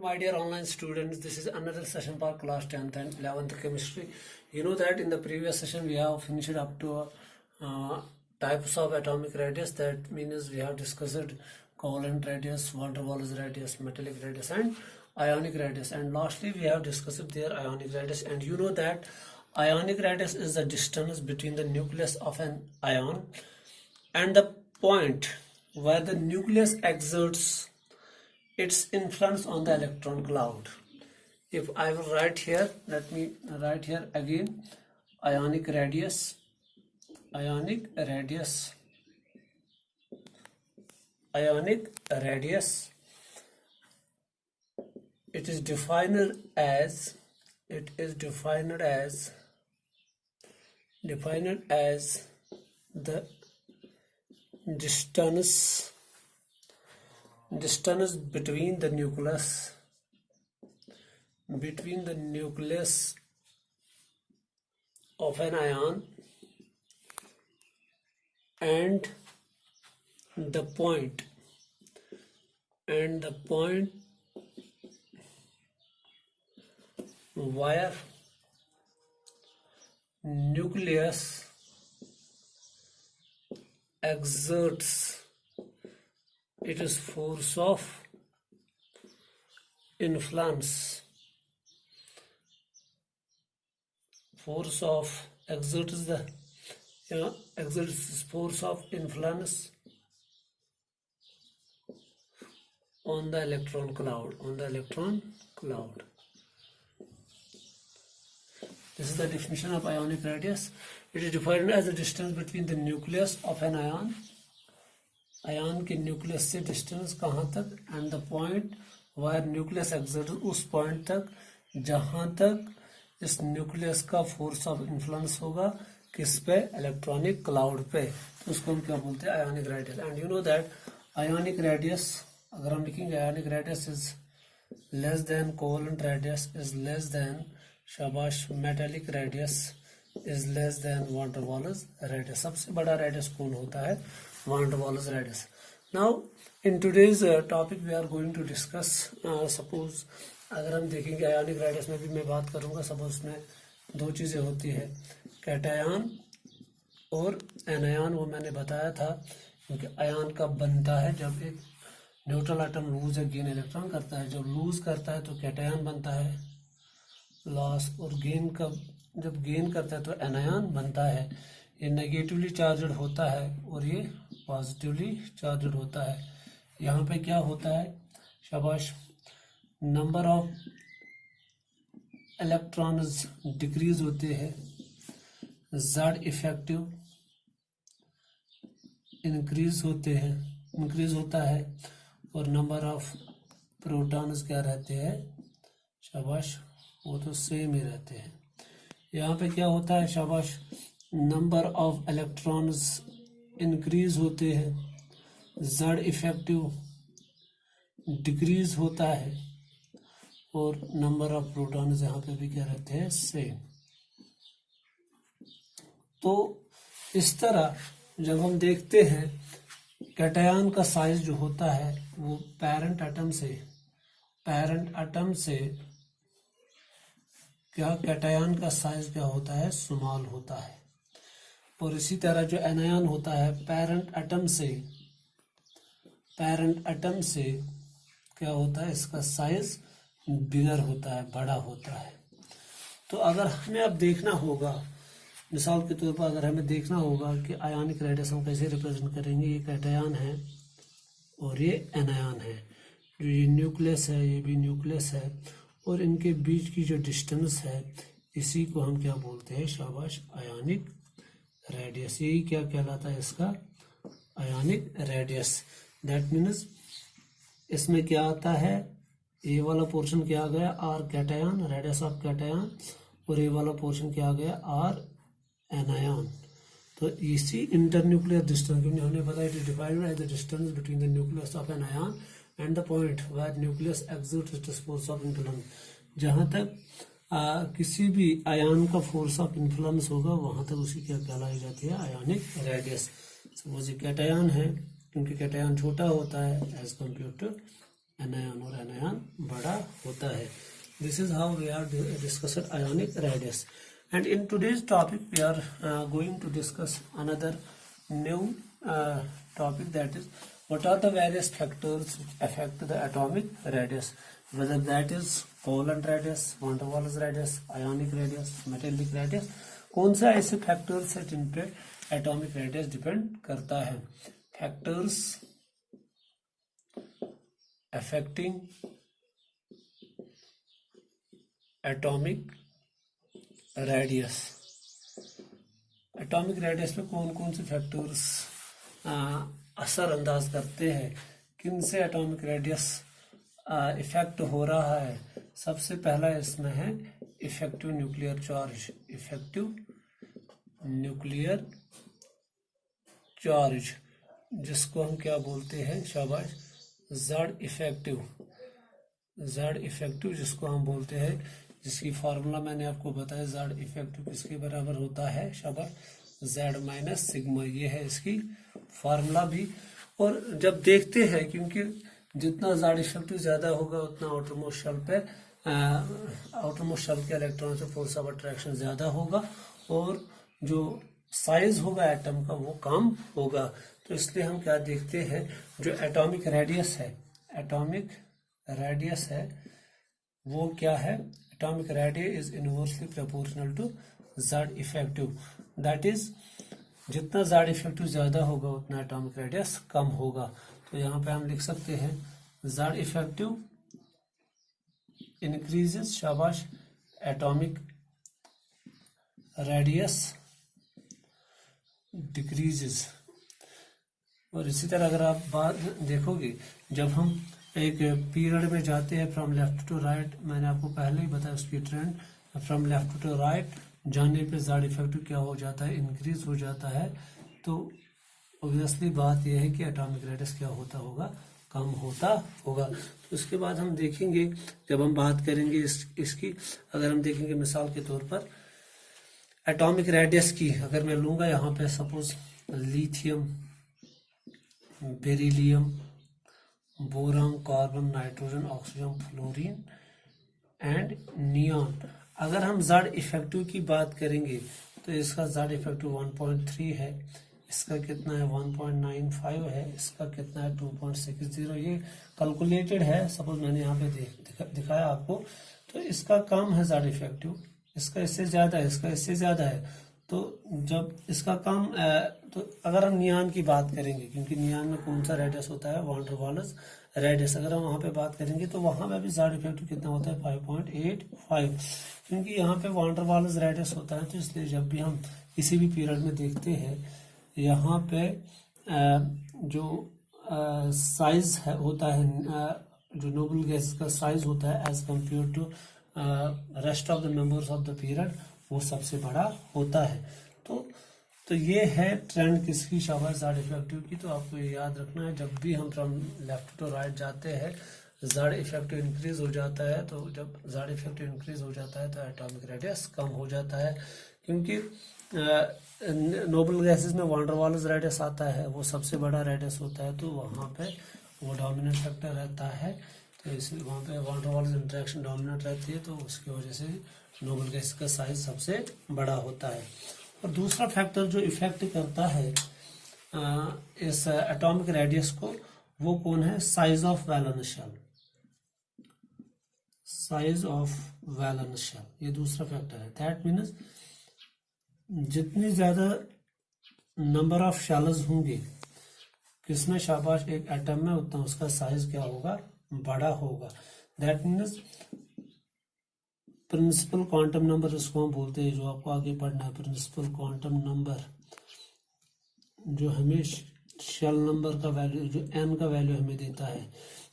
My dear online students, this is another session for class 10th and 11th chemistry. You know that in the previous session we have finished up to types of atomic radius. That means we have discussed covalent radius, van der Waals radius, metallic radius and ionic radius. And lastly we have discussed their ionic radius. And you know that ionic radius is the distance between the nucleus of an ion and the point where the nucleus exerts its influence on the electron cloud. If I will write here, let me write here again, ionic radius, it is defined as the distance between the nucleus of an ion and the point where nucleus exerts its force of influence. Exerts force of influence on the electron cloud. This is the definition of ionic radius. It is defined as the distance between the nucleus of an ion के nucleus से distance कहाँ तक, and the point wire nucleus exert, उस point तक जहाँ तक इस nucleus का फोर्स ऑफ इन्फ्लुएंस होगा किस पे, इलेक्ट्रॉनिक क्लाउड पे. तो उसको हम क्या बोलते हैं, ionic radius. And you know that ionic radius, अगर हम लिखेंगे ionic radius is less than covalent radius, is less than शाबाश metallic radius, is less than van der Waals radius. सबसे बड़ा रेडियस कौन होता है, van der Waals radius. Now in today's topic we are going to discuss suppose अगर हम देखेंगे ionic radius में भी मैं बात करूंगा. सपोज में दो चीजें होती है, कैटायन और एनायन. वो मैंने बताया था क्योंकि आयन कब बनता है, जब एक न्यूट्रल एटम लूज या गेन इलेक्ट्रॉन करता है. जब लूज करता है तो कैटायन बनता है लॉस, और जब गेन करता है तो एनायन बनता है. ये नेगेटिवली चार्जड होता है और ये पॉजिटिवली चार्जड होता है. यहाँ पे क्या होता है, शाबाश, नंबर ऑफ इलेक्ट्रॉन्स डिक्रीज होते हैं, जेड इफेक्टिव इंक्रीज होता है, और नंबर ऑफ प्रोटॉन्स क्या रहते हैं, शाबाश, वो तो सेम ही रहते हैं. यहाँ पे क्या होता है, शाबाश, नंबर ऑफ इलेक्ट्रॉन्स इंक्रीज होते हैं, जेड इफेक्टिव डिक्रीज होता है, और नंबर ऑफ प्रोटॉन्स यहाँ पे भी क्या रहते हैं, सेम. तो इस तरह जब हम देखते हैं कैटायन का साइज जो होता है वो पेरेंट एटम से क्या, कैटायन का साइज क्या होता है, स्मॉल होता है. और इसी तरह जो एनायन होता है पेरेंट एटम से क्या होता है, इसका साइज बिगर होता है, बड़ा होता है. तो अगर हमें अब देखना होगा, मिसाल के तौर पर अगर हमें देखना होगा कि आयोनिक रेडियस हम कैसे रिप्रेजेंट करेंगे, ये कैटायन है और ये एनायन है, जो ये न्यूक्लियस है ये भी न्यूक्लियस है, और इनके बीच की जो डिस्टेंस है इसी को हम क्या बोलते हैं, शाबाश, आयोनिक रेडियस. यही क्या कहलाता है, इसका आयोनिक रेडियस. दैट मीन्स इसमें क्या आता है, ए वाला पोर्शन क्या आ गया, r cation, radius of cation, और ए वाला पोर्शन क्या आ गया, आर एनायन. तो इसी इंटरन्यूक्लियर डिस्टेंस, क्योंकि हमने बताया it is defined as the distance between the nucleus of an ion and the point where nucleus exerts its force of influence. जहां तक किसी भी आयन का फोर्स ऑफ इन्फ्लुएंस होगा वहां तक उसकी क्या कहलाई जाती है, आयोनिक रेडियस. सपोज ये कैटायन है, क्योंकि कैटायन छोटा होता है एज कम्पेयर टू एनायन और एनायन बड़ा होता है. This is how we are discussed ionic radius. And in today's topic we are going to discuss another new topic, that is what are the various factors which affect the atomic radius, whether that is Coulomb radius, van der Waals radius, ionic radius, metallic radius. कौन सा ऐसे factors है जिन पे atomic radius depend करता है. Factors affecting atomic radius. Atomic radius पे कौन कौन से फैक्टर्स असर अंदाज करते हैं, किन से एटॉमिक रेडियस इफेक्ट हो रहा है. सबसे पहला इसमें है effective nuclear charge. Effective nuclear charge जिसको हम क्या बोलते हैं, शाबाश, जेड इफेक्टिव. जेड इफेक्टिव जिसको हम बोलते हैं, जिसकी फार्मूला मैंने आपको बताया. जेड इफेक्टिव किसके बराबर होता है, शाबाश, जेड माइनस सिग्मा. ये है इसकी फार्मूला भी. और जब देखते हैं, क्योंकि जितना जेड इफेक्टिव ज्यादा होगा उतना आउटरमोस्ट शेल पे आउटरमोस्ट शेल के इलेक्ट्रॉन से फोर्स ऑफ अट्रैक्शन ज्यादा होगा और जो साइज होगा एटम का वो कम होगा. तो इसलिए हम क्या देखते हैं, जो एटॉमिक रेडियस है, एटॉमिक रेडियस है वो क्या है, atomic radius is inversely proportional to Z effective. That is जितना जेड इफेक्टिव ज्यादा होगा उतना एटॉमिक रेडियस कम होगा. तो यहाँ पे हम लिख सकते हैं जेड इफेक्टिव इंक्रीजेस, शाबाश, एटॉमिक रेडियस डिक्रीजेस. और इसी तरह अगर आप बात देखोगे, जब हम एक पीरियड में जाते हैं फ्रॉम लेफ्ट टू राइट, मैंने आपको पहले ही बताया उसकी trend, from left to right जाने पे जेड इफेक्टिव क्या हो जाता है, इंक्रीज हो जाता है. तो ऑब्वियसली बात यह है कि एटॉमिक रेडियस क्या होता होगा, कम होता होगा. तो उसके बाद हम देखेंगे, जब हम बात करेंगे इसकी, अगर हम देखेंगे मिसाल के तौर पर एटॉमिक रेडियस की, अगर मैं लूंगा यहाँ पे suppose lithium, beryllium, boron, carbon, nitrogen, oxygen, fluorine and neon. अगर हम जेड इफेक्टिव की बात करेंगे तो इसका जेड इफेक्टिव 1.3 है, इसका कितना है 1.95 है, इसका कितना है 2.60. ये कैलकुलेटेड है, सपोज मैंने यहाँ पे दिखाया आपको. तो इसका कम है जेड इफेक्टिव, इसका इससे ज्यादा है, इसका इससे ज्यादा है. तो जब इसका कम तो अगर हम नियॉन की बात करेंगे, क्योंकि नियॉन में कौन सा रेडियस होता है, वान डर वाल्स रेडियस, अगर हम वहां पे बात करेंगे तो वहां पे भी जेड इफेक्टिव कितना होता है 5.85. क्योंकि यहाँ पे वान डर वाल्स रेडियस होता है, तो इसलिए जब भी हम किसी भी पीरियड में देखते हैं, यहाँ पे जो साइज है होता है, जो नोबल गैस का साइज होता है as compare to rest of the members of the period, वो सबसे बड़ा होता है. तो ये है ट्रेंड किसकी, शाबाश, जेड इफेक्टिव की. तो आपको ये याद रखना है, जब भी हम फ्रॉम लेफ्ट टू राइट जाते हैं जेड इफेक्टिव इंक्रीज हो जाता है. तो जब जेड इफेक्टिव इंक्रीज हो जाता है तो एटॉमिक रेडियस कम हो जाता है. क्योंकि नोबल गैसेस में वान डर वाल्स रेडियस आता है, वो सबसे बड़ा रेडियस होता है, तो वहाँ पे वो डोमिनेंट फैक्टर रहता है. तो इसलिए वहाँ पे वान डर वाल्स इंटरेक्शन डोमिनेंट रहती है, तो उसकी वजह से नोबल गैस का साइज सबसे बड़ा होता है. और दूसरा फैक्टर जो इफेक्ट करता है इस एटॉमिक रेडियस को, वो कौन है, size of valence shell. Size of valence shell ये दूसरा फैक्टर है. दैट मीन्स जितनी ज्यादा नंबर ऑफ शेल्स होंगे किसमें, शाबाश, एक एटम में, उतना उसका साइज क्या होगा, बड़ा होगा. That means principal quantum number इसको हम बोलते हैं, जो आपको आगे पढ़ना है. प्रिंसिपल क्वांटम नंबर जो हमें शेल नंबर का वैल्यू, जो n का वैल्यू हमें देता है,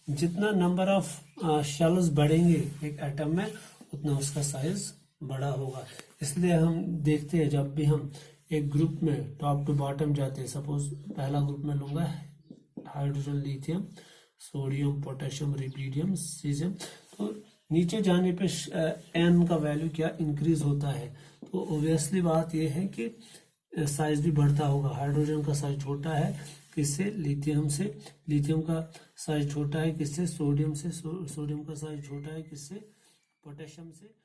जितना नंबर ऑफ शेल्स बढ़ेंगे एक एटम में उतना उसका साइज बड़ा होगा. इसलिए हम देखते हैं, जब भी हम एक ग्रुप में टॉप टू बॉटम जाते हैं, सपोज पहला ग्रुप में लूंगा hydrogen, lithium, sodium, potassium, rubidium, caesium, तो नीचे जाने पे n का वैल्यू क्या इंक्रीज होता है. तो ऑब्वियसली बात यह है कि साइज भी बढ़ता होगा. हाइड्रोजन का साइज छोटा है, किससे? लिथियम से। लिथियम का साइज छोटा है किससे? सोडियम से। सोडियम का साइज छोटा है किससे? पोटेशियम से।